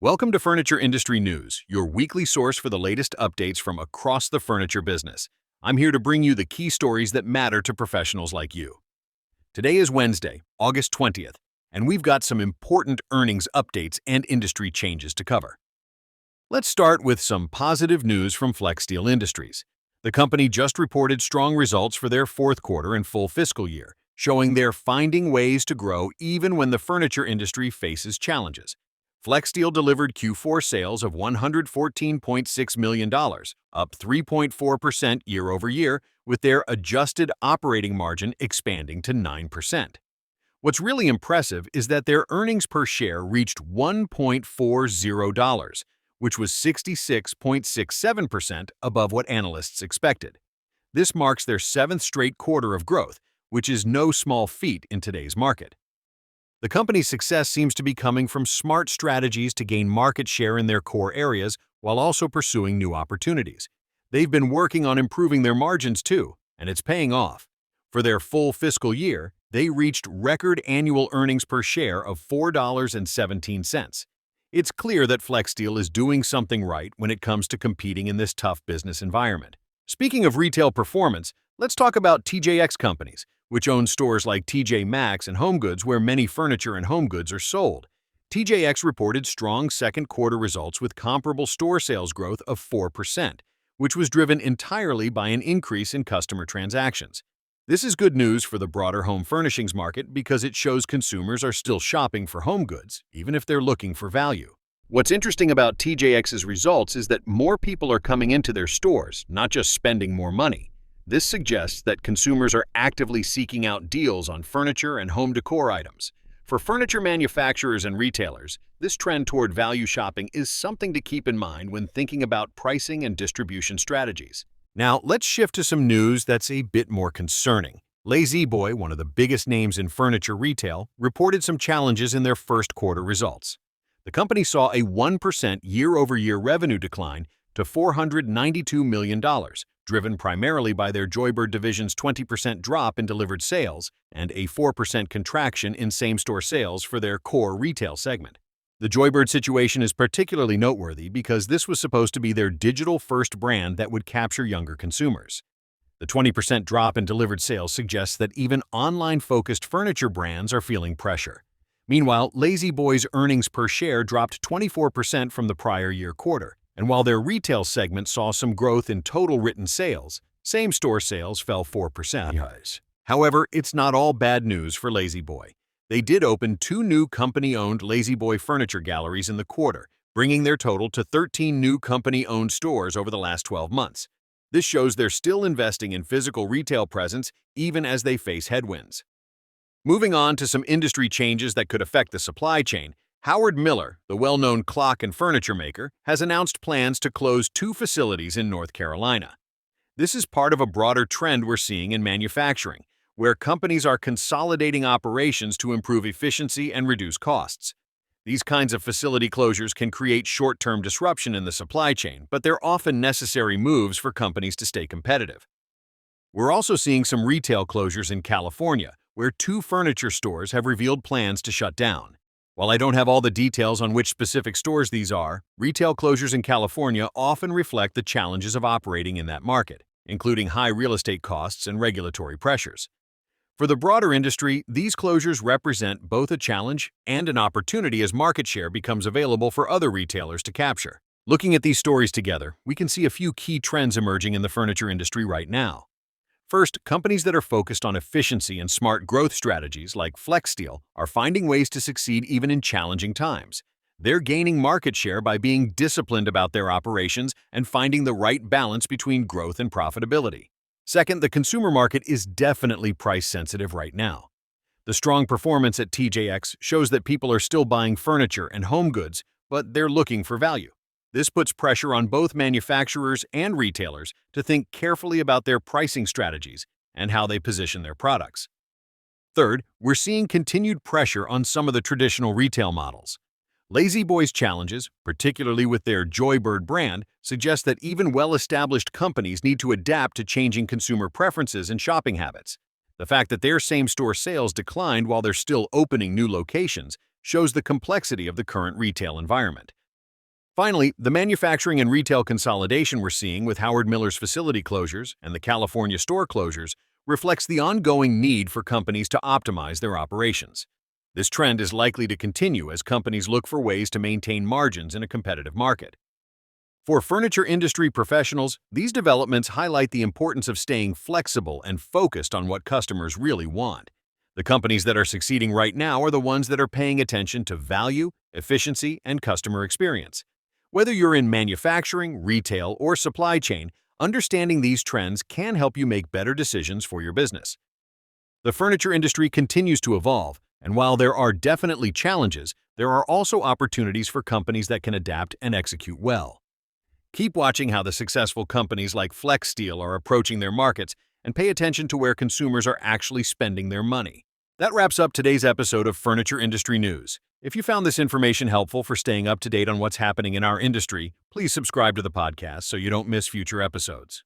Welcome to Furniture Industry News, your weekly source for the latest updates from across the furniture business. I'm here to bring you the key stories that matter to professionals like you. Today is Wednesday, August 20th, and we've got some important earnings updates and industry changes to cover. Let's start with some positive news from Flexteel Industries. The company just reported strong results for their fourth quarter and full fiscal year, showing they're finding ways to grow even when the furniture industry faces challenges. Flexsteel delivered Q4 sales of $114.6 million, up 3.4% year-over-year, with their adjusted operating margin expanding to 9%. What's really impressive is that their earnings per share reached $1.40, which was 66.67% above what analysts expected. This marks their seventh straight quarter of growth, which is no small feat in today's market. The company's success seems to be coming from smart strategies to gain market share in their core areas while also pursuing new opportunities. They've been working on improving their margins too, and it's paying off. For their full fiscal year, they reached record annual earnings per share of $4.17. It's clear that Flexsteel is doing something right when it comes to competing in this tough business environment. Speaking of retail performance, let's talk about TJX Companies, which owns stores like TJ Maxx and HomeGoods where many furniture and home goods are sold. TJX reported strong second quarter results with comparable store sales growth of 4%, which was driven entirely by an increase in customer transactions. This is good news for the broader home furnishings market because it shows consumers are still shopping for home goods, even if they're looking for value. What's interesting about TJX's results is that more people are coming into their stores, not just spending more money. This suggests that consumers are actively seeking out deals on furniture and home decor items. For furniture manufacturers and retailers, this trend toward value shopping is something to keep in mind when thinking about pricing and distribution strategies. Now, let's shift to some news that's a bit more concerning. La-Z-Boy, one of the biggest names in furniture retail, reported some challenges in their first quarter results. The company saw a 1% year-over-year revenue decline to $492 million, driven primarily by their Joybird division's 20% drop in delivered sales and a 4% contraction in same-store sales for their core retail segment. The Joybird situation is particularly noteworthy because this was supposed to be their digital-first brand that would capture younger consumers. The 20% drop in delivered sales suggests that even online-focused furniture brands are feeling pressure. Meanwhile, La-Z-Boy's earnings per share dropped 24% from the prior year quarter. And while their retail segment saw some growth in total written sales, same-store sales fell 4%. However, it's not all bad news for La-Z-Boy. They did open 2 new company-owned La-Z-Boy furniture galleries in the quarter, bringing their total to 13 new company-owned stores over the last 12 months. This shows they're still investing in physical retail presence even as they face headwinds. Moving on to some industry changes that could affect the supply chain, Howard Miller, the well-known clock and furniture maker, has announced plans to close 2 facilities in North Carolina. This is part of a broader trend we're seeing in manufacturing, where companies are consolidating operations to improve efficiency and reduce costs. These kinds of facility closures can create short-term disruption in the supply chain, but they're often necessary moves for companies to stay competitive. We're also seeing some retail closures in California, where 2 furniture stores have revealed plans to shut down. While I don't have all the details on which specific stores these are, retail closures in California often reflect the challenges of operating in that market, including high real estate costs and regulatory pressures. For the broader industry, these closures represent both a challenge and an opportunity as market share becomes available for other retailers to capture. Looking at these stories together, we can see a few key trends emerging in the furniture industry right now. First, companies that are focused on efficiency and smart growth strategies like Flexsteel are finding ways to succeed even in challenging times. They're gaining market share by being disciplined about their operations and finding the right balance between growth and profitability. Second, the consumer market is definitely price-sensitive right now. The strong performance at TJX shows that people are still buying furniture and home goods, but they're looking for value. This puts pressure on both manufacturers and retailers to think carefully about their pricing strategies and how they position their products. Third, we're seeing continued pressure on some of the traditional retail models. La-Z-Boy's challenges, particularly with their Joybird brand, suggest that even well-established companies need to adapt to changing consumer preferences and shopping habits. The fact that their same-store sales declined while they're still opening new locations shows the complexity of the current retail environment. Finally, the manufacturing and retail consolidation we're seeing with Howard Miller's facility closures and the California store closures reflects the ongoing need for companies to optimize their operations. This trend is likely to continue as companies look for ways to maintain margins in a competitive market. For furniture industry professionals, these developments highlight the importance of staying flexible and focused on what customers really want. The companies that are succeeding right now are the ones that are paying attention to value, efficiency, and customer experience. Whether you're in manufacturing, retail, or supply chain, understanding these trends can help you make better decisions for your business. The furniture industry continues to evolve, and while there are definitely challenges, there are also opportunities for companies that can adapt and execute well. Keep watching how the successful companies like Flexsteel are approaching their markets and pay attention to where consumers are actually spending their money. That wraps up today's episode of Furniture Industry News. If you found this information helpful for staying up to date on what's happening in our industry, please subscribe to the podcast so you don't miss future episodes.